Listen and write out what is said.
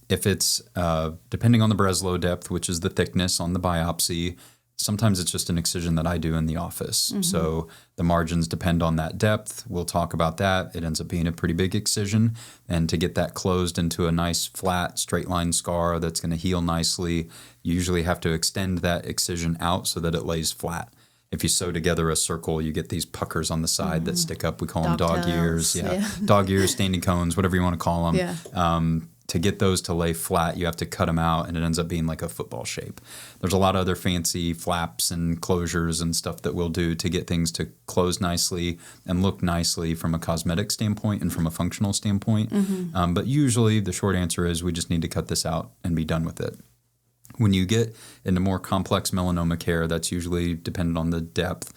If it's depending on the Breslow depth, which is the thickness on the biopsy, sometimes it's just an excision that I do in the office. So the margins depend on that depth. We'll talk about that. It ends up being a pretty big excision. And to get that closed into a nice, flat, straight line scar that's going to heal nicely, you usually have to extend that excision out so that it lays flat. If you sew together a circle, you get these puckers on the side that stick up. We call them dog ears. Yeah. Dog ears, standing cones, whatever you want to call them. Yeah. To get those to lay flat, you have to cut them out, and it ends up being like a football shape. There's a lot of other fancy flaps and closures and stuff that we'll do to get things to close nicely and look nicely from a cosmetic standpoint and from a functional standpoint. But usually the short answer is we just need to cut this out and be done with it. When you get into more complex melanoma care, that's usually dependent on the depth.